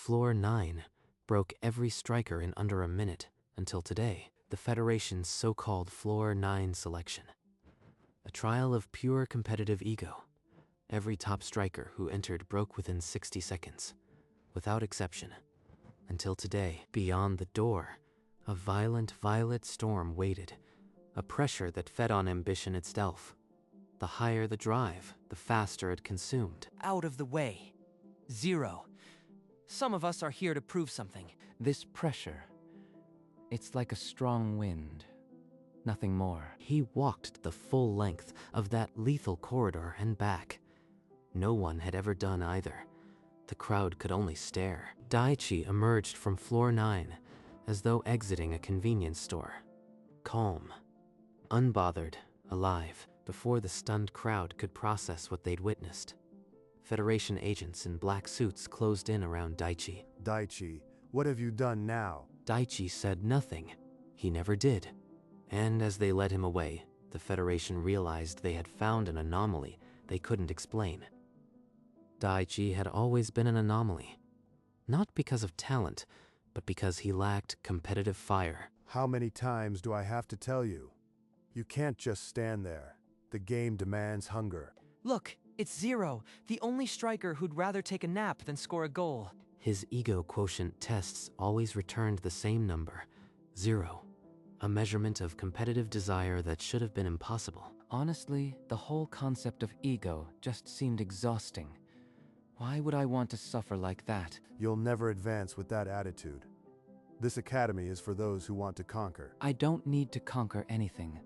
Floor 9 broke every striker in under a minute until today, the Federation's so-called Floor 9 selection. A trial of pure competitive ego. Every top striker who entered broke within 60 seconds, without exception. Until today, beyond the door, a violent violet storm waited, a pressure that fed on ambition itself. The higher the drive, the faster it consumed. Out of the way. Zero. Some of us are here to prove something. This pressure, it's like a strong wind. Nothing more. He walked the full length of that lethal corridor and back. No one had ever done either. The crowd could only stare. Daichi emerged from floor 9, as though exiting a convenience store. Calm, unbothered, alive, before the stunned crowd could process what they'd witnessed. Federation agents in black suits closed in around Daichi. Daichi, what have you done now? Daichi said nothing. He never did. And as they led him away, the Federation realized they had found an anomaly they couldn't explain. Daichi had always been an anomaly. Not because of talent, but because he lacked competitive fire. How many times do I have to tell you? You can't just stand there. The game demands hunger. Look, it's Zero, the only striker who'd rather take a nap than score a goal. His ego quotient tests always returned the same number, 0. A measurement of competitive desire that should have been impossible. Honestly, the whole concept of ego just seemed exhausting. Why would I want to suffer like that? You'll never advance with that attitude. This academy is for those who want to conquer. I don't need to conquer anything.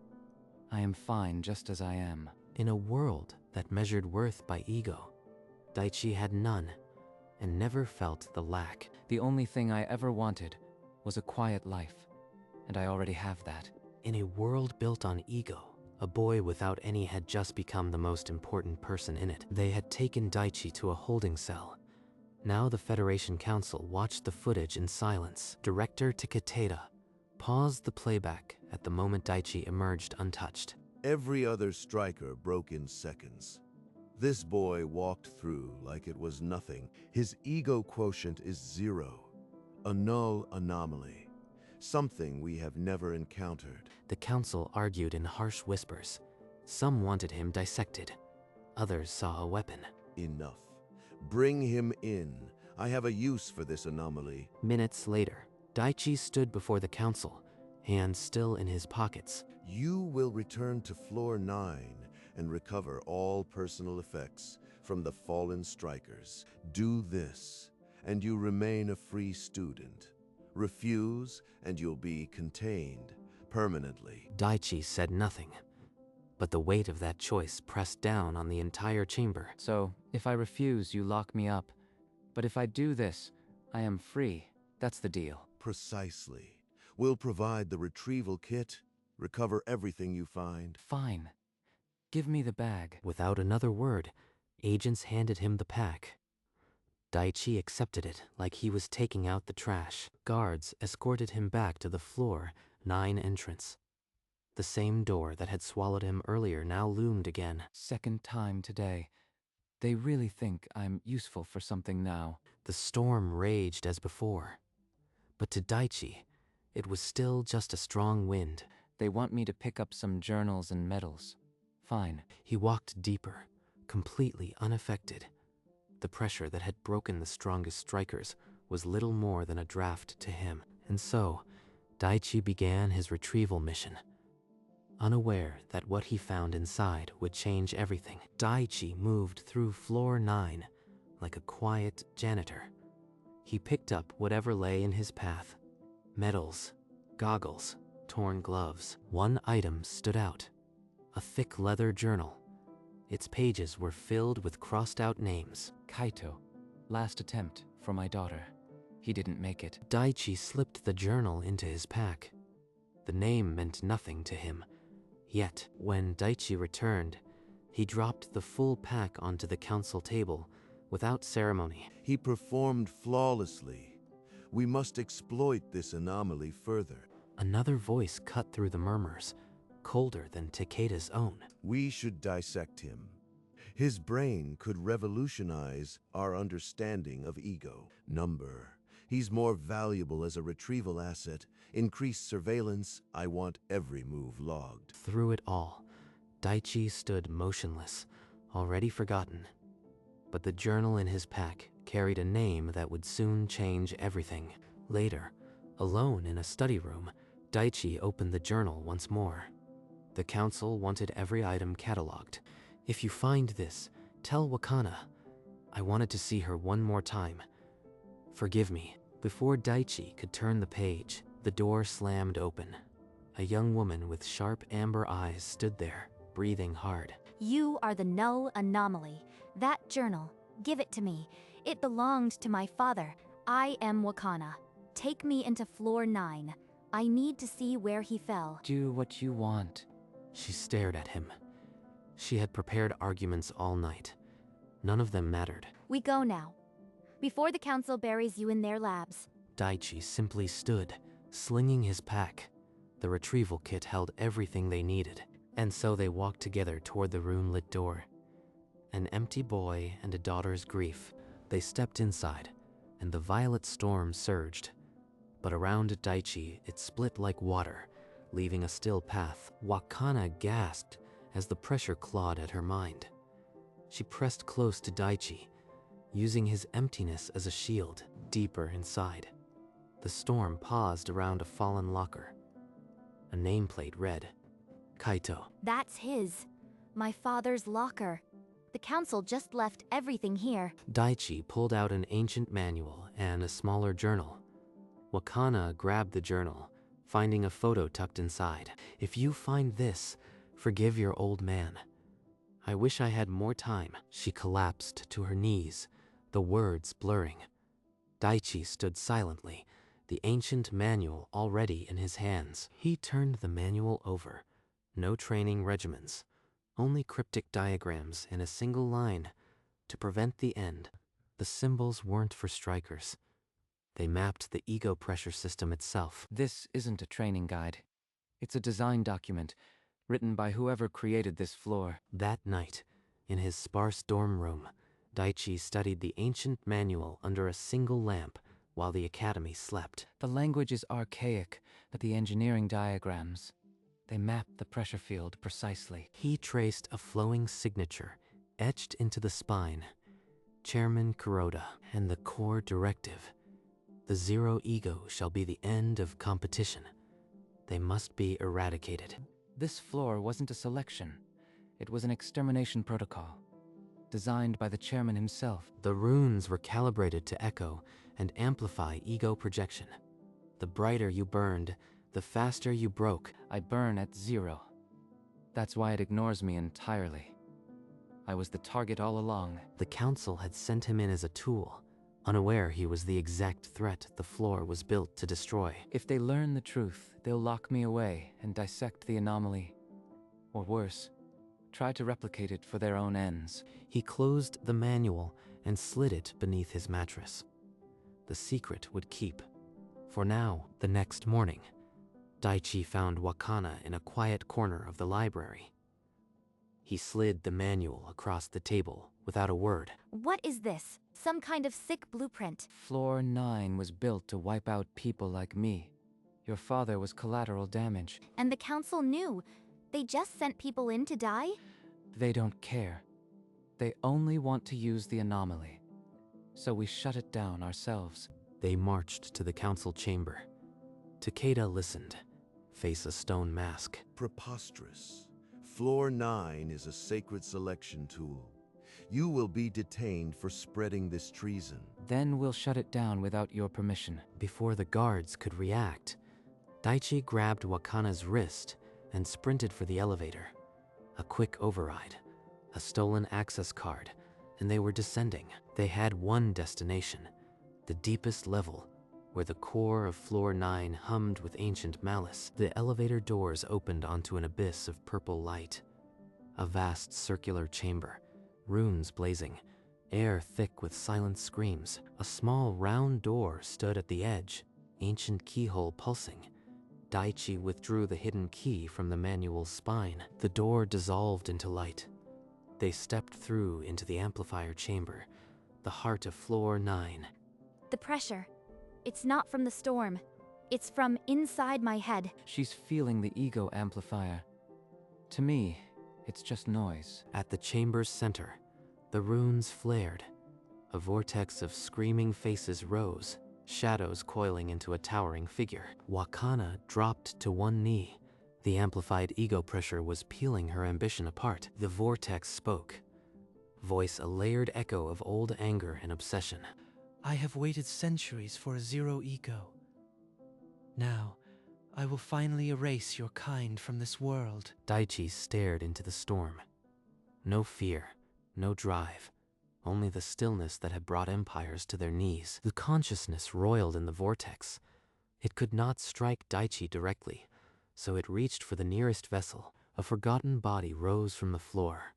I am fine just as I am. In a world that measured worth by ego, Daichi had none, and never felt the lack. The only thing I ever wanted was a quiet life, and I already have that. In a world built on ego, a boy without any had just become the most important person in it. They had taken Daichi to a holding cell. Now the Federation Council watched the footage in silence. Director Takeda paused the playback at the moment Daichi emerged untouched. Every other striker broke in seconds. This boy walked through like it was nothing. His ego quotient is 0, a null anomaly, something we have never encountered. The council argued in harsh whispers. Some wanted him dissected. Others saw a weapon. Enough. Bring him in. I have a use for this anomaly. Minutes later, Daichi stood before the council, hands still in his pockets. You will return to floor 9 and recover all personal effects from the fallen strikers. Do this, and you remain a free student. Refuse, and you'll be contained permanently. Daichi said nothing, but the weight of that choice pressed down on the entire chamber. So, if I refuse, you lock me up. But if I do this, I am free. That's the deal. Precisely. We'll provide the retrieval kit, recover everything you find. Fine. Give me the bag. Without another word, agents handed him the pack. Daichi accepted it like he was taking out the trash. Guards escorted him back to the floor 9 entrance. The same door that had swallowed him earlier now loomed again. Second time today. They really think I'm useful for something now. The storm raged as before. But to Daichi, it was still just a strong wind. They want me to pick up some journals and medals. Fine. He walked deeper, completely unaffected. The pressure that had broken the strongest strikers was little more than a draft to him. And so, Daichi began his retrieval mission, unaware that what he found inside would change everything. Daichi moved through floor 9 like a quiet janitor. He picked up whatever lay in his path. Medals, goggles, torn gloves. One item stood out, a thick leather journal. Its pages were filled with crossed-out names. Kaito. Last attempt for my daughter. He didn't make it. Daichi slipped the journal into his pack. The name meant nothing to him. Yet, when Daichi returned, he dropped the full pack onto the council table without ceremony. He performed flawlessly. We must exploit this anomaly further. Another voice cut through the murmurs, colder than Takeda's own. We should dissect him. His brain could revolutionize our understanding of ego. Number. He's more valuable as a retrieval asset. Increased surveillance. I want every move logged. Through it all, Daichi stood motionless, already forgotten. But the journal in his pack carried a name that would soon change everything. Later, alone in a study room, Daichi opened the journal once more. The council wanted every item cataloged. If you find this, tell Wakana. I wanted to see her one more time. Forgive me. Before Daichi could turn the page, the door slammed open. A young woman with sharp amber eyes stood there, breathing hard. You are the null anomaly. That journal, give it to me. It belonged to my father. I am Wakana. Take me into floor 9. I need to see where he fell. Do what you want. She stared at him. She had prepared arguments all night. None of them mattered. We go now. Before the council buries you in their labs. Daichi simply stood, slinging his pack. The retrieval kit held everything they needed, and so they walked together toward the room-lit door. An empty boy and a daughter's grief. They stepped inside, and the violet storm surged. But around Daichi, it split like water, leaving a still path. Wakana gasped as the pressure clawed at her mind. She pressed close to Daichi, using his emptiness as a shield. Deeper inside, the storm paused around a fallen locker. A nameplate read, Kaito. That's his. My father's locker. The council just left everything here. Daichi pulled out an ancient manual and a smaller journal. Wakana grabbed the journal, finding a photo tucked inside. If you find this, forgive your old man. I wish I had more time. She collapsed to her knees, the words blurring. Daichi stood silently, the ancient manual already in his hands. He turned the manual over. No training regimens, only cryptic diagrams in a single line. To prevent the end, the symbols weren't for strikers. They mapped the ego pressure system itself. This isn't a training guide. It's a design document, written by whoever created this floor. That night, in his sparse dorm room, Daichi studied the ancient manual under a single lamp while the academy slept. The language is archaic, but the engineering diagrams, they map the pressure field precisely. He traced a flowing signature etched into the spine. Chairman Kuroda, and the core directive. The zero ego shall be the end of competition. They must be eradicated. This floor wasn't a selection. It was an extermination protocol, designed by the chairman himself. The runes were calibrated to echo and amplify ego projection. The brighter you burned, the faster you broke. I burn at 0. That's why it ignores me entirely. I was the target all along. The council had sent him in as a tool, unaware he was the exact threat the floor was built to destroy. If they learn the truth, they'll lock me away and dissect the anomaly. Or worse, try to replicate it for their own ends. He closed the manual and slid it beneath his mattress. The secret would keep. For now, the next morning, Daichi found Wakana in a quiet corner of the library. He slid the manual across the table without a word. What is this? Some kind of sick blueprint. Floor 9 was built to wipe out people like me. Your father was collateral damage. And the council knew. They just sent people in to die? They don't care. They only want to use the anomaly. So we shut it down ourselves. They marched to the council chamber. Takeda listened, face a stone mask. Preposterous. Floor 9 is a sacred selection tool. You will be detained for spreading this treason. Then we'll shut it down without your permission. Before the guards could react, Daichi grabbed Wakana's wrist and sprinted for the elevator. A quick override, a stolen access card, and they were descending. They had one destination, the deepest level, where the core of floor 9 hummed with ancient malice. The elevator doors opened onto an abyss of purple light. A vast circular chamber, runes blazing, air thick with silent screams. A small round door stood at the edge, ancient keyhole pulsing. Daichi withdrew the hidden key from the manual's spine. The door dissolved into light. They stepped through into the amplifier chamber, the heart of floor 9. The pressure. It's not from the storm. It's from inside my head. She's feeling the ego amplifier. To me, it's just noise. At the chamber's center, the runes flared. A vortex of screaming faces rose, shadows coiling into a towering figure. Wakana dropped to one knee. The amplified ego pressure was peeling her ambition apart. The vortex spoke, voice a layered echo of old anger and obsession. I have waited centuries for a zero ego. Now, I will finally erase your kind from this world. Daichi stared into the storm. No fear, no drive, only the stillness that had brought empires to their knees. The consciousness roiled in the vortex. It could not strike Daichi directly, so it reached for the nearest vessel. A forgotten body rose from the floor.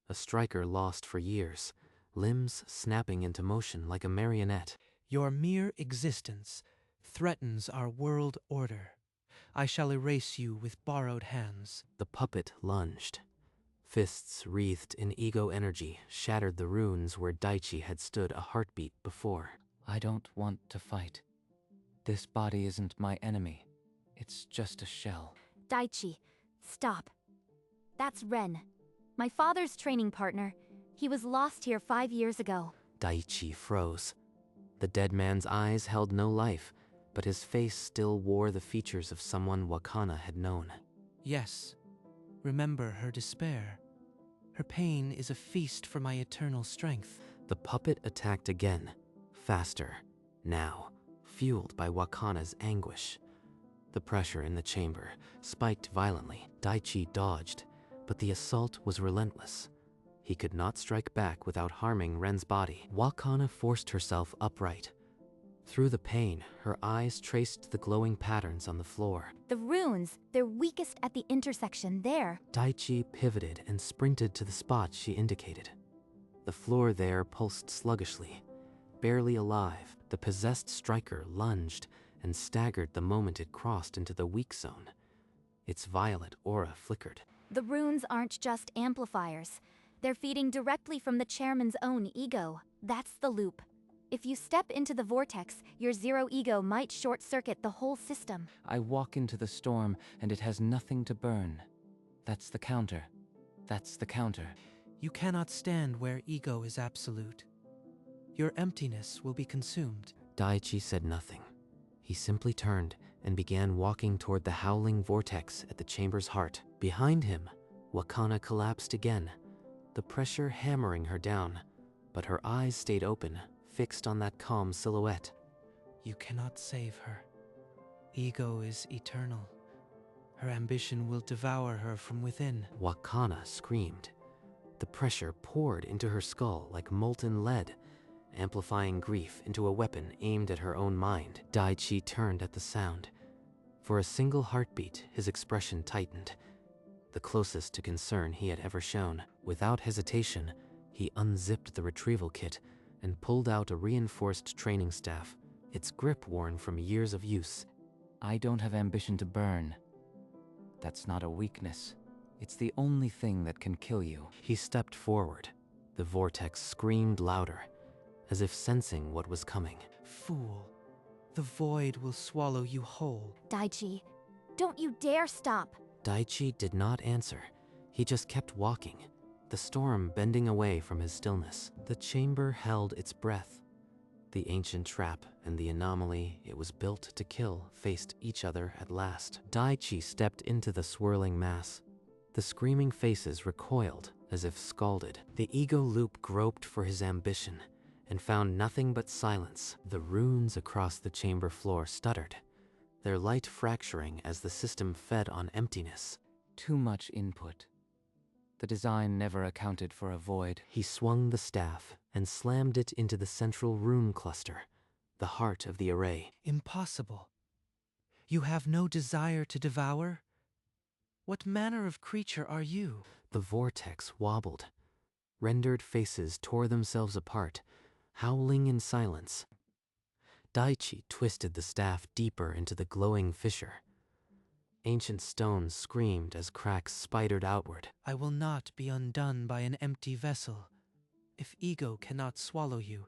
A striker lost for years, limbs snapping into motion like a marionette. Your mere existence threatens our world order. I shall erase you with borrowed hands. The puppet lunged. Fists wreathed in ego energy shattered the runes where Daichi had stood a heartbeat before. I don't want to fight. This body isn't my enemy. It's just a shell. Daichi, stop. That's Ren, my father's training partner. He was lost here 5 years ago. Daichi froze. The dead man's eyes held no life, but his face still wore the features of someone Wakana had known. Yes, remember her despair. Her pain is a feast for my eternal strength. The puppet attacked again, faster, now, fueled by Wakana's anguish. The pressure in the chamber spiked violently. Daichi dodged, but the assault was relentless. He could not strike back without harming Ren's body. Wakana forced herself upright. Through the pain, her eyes traced the glowing patterns on the floor. The runes, they're weakest at the intersection there. Daichi pivoted and sprinted to the spot she indicated. The floor there pulsed sluggishly. Barely alive, the possessed striker lunged and staggered the moment it crossed into the weak zone. Its violet aura flickered. The runes aren't just amplifiers. They're feeding directly from the chairman's own ego. That's the loop. If you step into the vortex, your zero ego might short-circuit the whole system. I walk into the storm and it has nothing to burn. That's the counter. That's the counter. You cannot stand where ego is absolute. Your emptiness will be consumed. Daichi said nothing. He simply turned and began walking toward the howling vortex at the chamber's heart. Behind him, Wakana collapsed again, the pressure hammering her down, but her eyes stayed open, fixed on that calm silhouette. You cannot save her. Ego is eternal. Her ambition will devour her from within. Wakana screamed. The pressure poured into her skull like molten lead, amplifying grief into a weapon aimed at her own mind. Daichi turned at the sound. For a single heartbeat, his expression tightened, the closest to concern he had ever shown. Without hesitation, he unzipped the retrieval kit and pulled out a reinforced training staff, its grip worn from years of use. I don't have ambition to burn. That's not a weakness. It's the only thing that can kill you. He stepped forward. The vortex screamed louder, as if sensing what was coming. Fool. The void will swallow you whole. Daichi, don't you dare stop. Daichi did not answer. He just kept walking, the storm bending away from his stillness. The chamber held its breath. The ancient trap and the anomaly it was built to kill faced each other at last. Daichi stepped into the swirling mass. The screaming faces recoiled as if scalded. The ego loop groped for his ambition and found nothing but silence. The runes across the chamber floor stuttered, their light fracturing as the system fed on emptiness. Too much input. The design never accounted for a void. He swung the staff and slammed it into the central rune cluster, the heart of the array. Impossible. You have no desire to devour? What manner of creature are you? The vortex wobbled. Rendered faces tore themselves apart, howling in silence. Daichi twisted the staff deeper into the glowing fissure. Ancient stones screamed as cracks spidered outward. I will not be undone by an empty vessel. If ego cannot swallow you,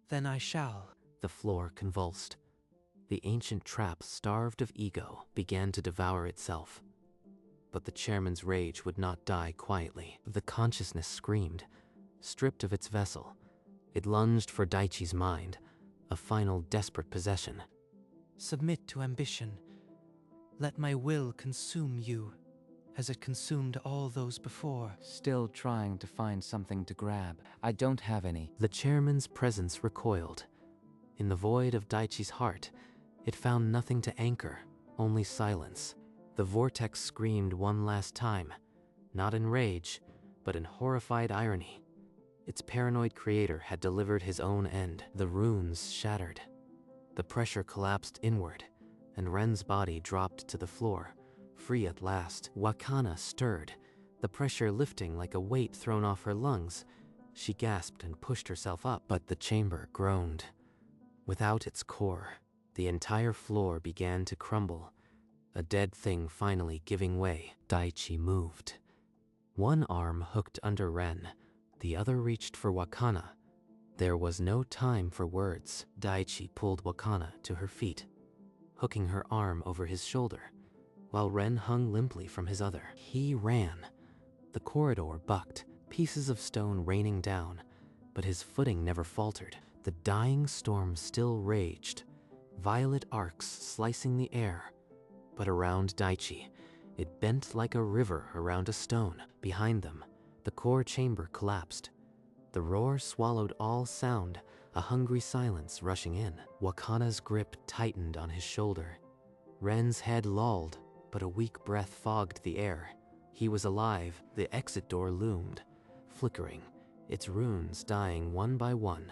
then I shall. The floor convulsed. The ancient trap, starved of ego, began to devour itself. But the chairman's rage would not die quietly. The consciousness screamed. Stripped of its vessel, it lunged for Daichi's mind, a final desperate possession. Submit to ambition. Let my will consume you, as it consumed all those before. Still trying to find something to grab. I don't have any. The chairman's presence recoiled. In the void of Daichi's heart, it found nothing to anchor, only silence. The vortex screamed one last time, not in rage, but in horrified irony. Its paranoid creator had delivered his own end. The runes shattered. The pressure collapsed inward, and Ren's body dropped to the floor, free at last. Wakana stirred, the pressure lifting like a weight thrown off her lungs. She gasped and pushed herself up, but the chamber groaned. Without its core, the entire floor began to crumble, a dead thing finally giving way. Daichi moved. One arm hooked under Ren, the other reached for Wakana. There was no time for words. Daichi pulled Wakana to her feet, hooking her arm over his shoulder, while Ren hung limply from his other. He ran. The corridor bucked, pieces of stone raining down, but his footing never faltered. The dying storm still raged, violet arcs slicing the air, but around Daichi, it bent like a river around a stone. Behind them, the core chamber collapsed. The roar swallowed all sound, a hungry silence rushing in. Wakana's grip tightened on his shoulder. Ren's head lolled, but a weak breath fogged the air. He was alive. The exit door loomed, flickering, its runes dying one by one.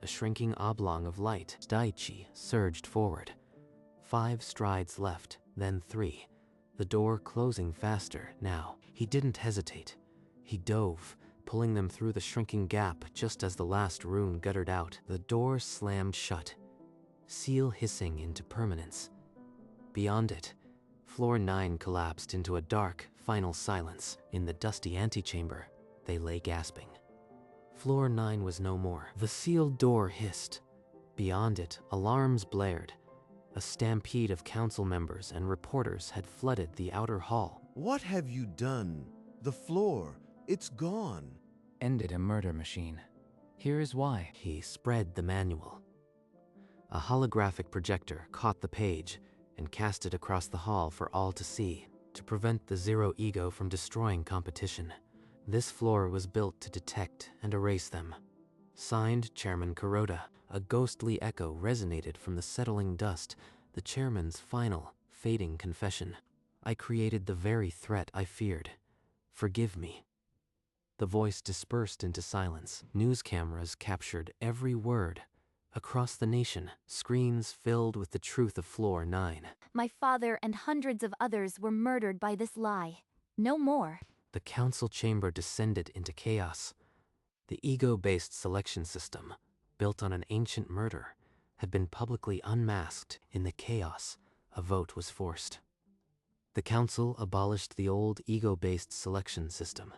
A shrinking oblong of light. Daichi surged forward. 5 strides left, then 3. The door closing faster now. He didn't hesitate. He dove, pulling them through the shrinking gap just as the last rune guttered out. The door slammed shut, seal hissing into permanence. Beyond it, floor 9 collapsed into a dark, final silence. In the dusty antechamber, they lay gasping. Floor 9 was no more. The sealed door hissed. Beyond it, alarms blared. A stampede of council members and reporters had flooded the outer hall. What have you done? The floor, it's gone. Ended a murder machine. Here is why. He spread the manual. A holographic projector caught the page and cast it across the hall for all to see. To prevent the Zero Ego from destroying competition, this floor was built to detect and erase them. Signed, Chairman Kuroda. A ghostly echo resonated from the settling dust, the chairman's final, fading confession. I created the very threat I feared. Forgive me. The voice dispersed into silence. News cameras captured every word. Across the nation, screens filled with the truth of Floor 9. My father and hundreds of others were murdered by this lie. No more. The council chamber descended into chaos. The ego-based selection system, built on an ancient murder, had been publicly unmasked. In the chaos, a vote was forced. The council abolished the old ego-based selection system,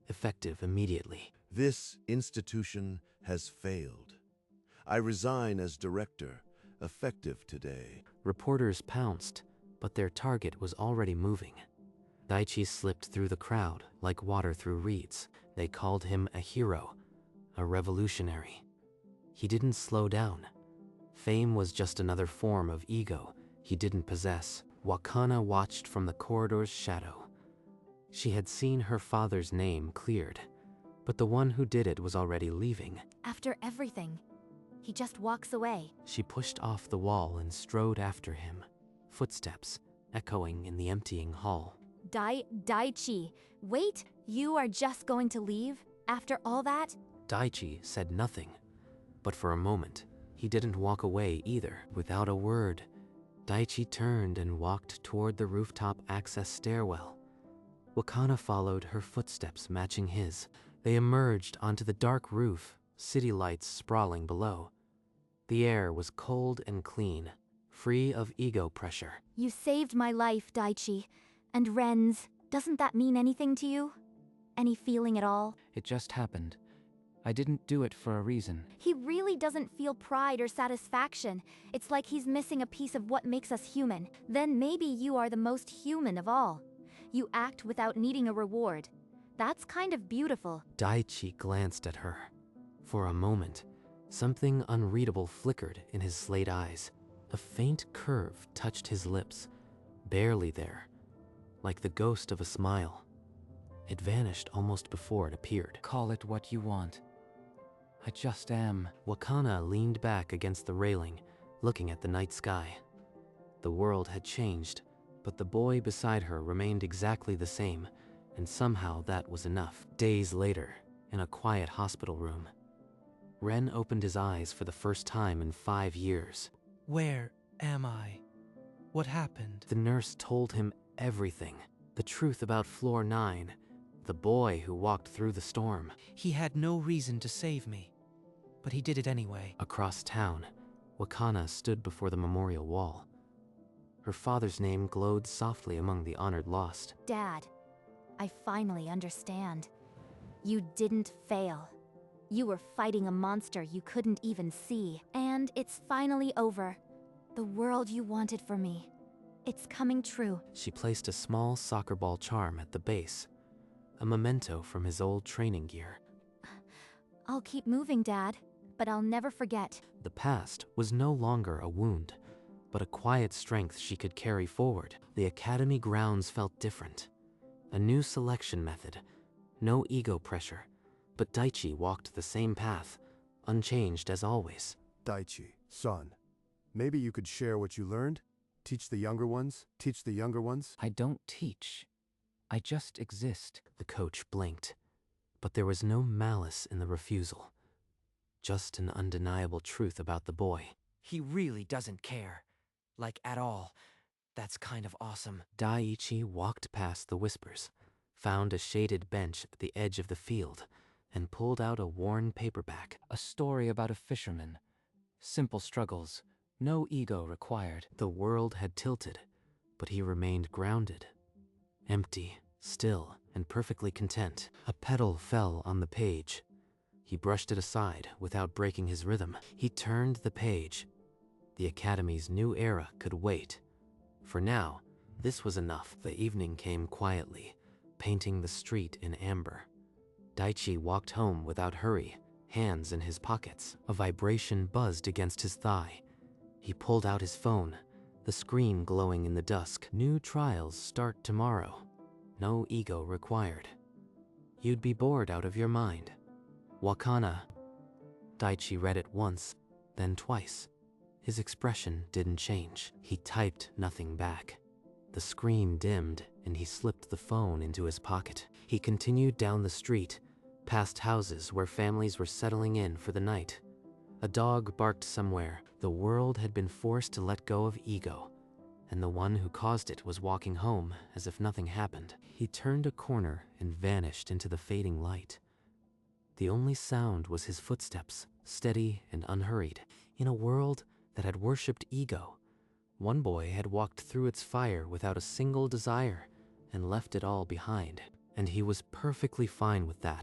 effective immediately. This institution has failed. I resign as director, effective today. Reporters pounced, but their target was already moving. Daichi slipped through the crowd like water through reeds. They called him a hero, a revolutionary. He didn't slow down. Fame was just another form of ego he didn't possess. Wakana watched from the corridor's shadow. She had seen her father's name cleared, but the one who did it was already leaving. After everything, he just walks away. She pushed off the wall and strode after him, footsteps echoing in the emptying hall. Daichi, wait, you are just going to leave? After all that? Daichi said nothing, but for a moment, he didn't walk away either. Without a word, Daichi turned and walked toward the rooftop access stairwell. Wakana followed, her footsteps matching his. They emerged onto the dark roof, city lights sprawling below. The air was cold and clean, free of ego pressure. You saved my life, Daichi. And Ren's, doesn't that mean anything to you? Any feeling at all? It just happened. I didn't do it for a reason. He really doesn't feel pride or satisfaction. It's like he's missing a piece of what makes us human. Then maybe you are the most human of all. You act without needing a reward. That's kind of beautiful. Daichi glanced at her. For a moment, something unreadable flickered in his slate eyes. A faint curve touched his lips, barely there, like the ghost of a smile. It vanished almost before it appeared. Call it what you want. I just am. Wakana leaned back against the railing, looking at the night sky. The world had changed, but the boy beside her remained exactly the same, and somehow that was enough. Days later, in a quiet hospital room, Ren opened his eyes for the first time in 5 years. Where am I? What happened? The nurse told him everything. The truth about Floor 9, the boy who walked through the storm. He had no reason to save me, but he did it anyway. Across town, Wakana stood before the memorial wall. Her father's name glowed softly among the honored lost. Dad, I finally understand. You didn't fail. You were fighting a monster you couldn't even see. And it's finally over. The world you wanted for me. It's coming true. She placed a small soccer ball charm at the base, a memento from his old training gear. I'll keep moving, Dad, but I'll never forget. The past was no longer a wound, but a quiet strength she could carry forward. The academy grounds felt different. A new selection method, no ego pressure, but Daichi walked the same path, unchanged as always. Daichi, son, maybe you could share what you learned? Teach the younger ones? Teach the younger ones? I don't teach. I just exist. The coach blinked, but there was no malice in the refusal. Just an undeniable truth about the boy. He really doesn't care. Like, at all. That's kind of awesome. Daichi walked past the whispers, found a shaded bench at the edge of the field, and pulled out a worn paperback. A story about a fisherman. Simple struggles. No ego required. The world had tilted, but he remained grounded. Empty, still, and perfectly content. A petal fell on the page. He brushed it aside without breaking his rhythm. He turned the page. The Academy's new era could wait. For now, this was enough. The evening came quietly, painting the street in amber. Daichi walked home without hurry, hands in his pockets. A vibration buzzed against his thigh. He pulled out his phone, the screen glowing in the dusk. New trials start tomorrow. No ego required. You'd be bored out of your mind. Wakana. Daichi read it once, then twice. His expression didn't change. He typed nothing back. The screen dimmed, and he slipped the phone into his pocket. He continued down the street, past houses where families were settling in for the night. A dog barked somewhere. The world had been forced to let go of ego, and the one who caused it was walking home as if nothing happened. He turned a corner and vanished into the fading light. The only sound was his footsteps, steady and unhurried. In a world that had worshipped ego, one boy had walked through its fire without a single desire and left it all behind. And he was perfectly fine with that.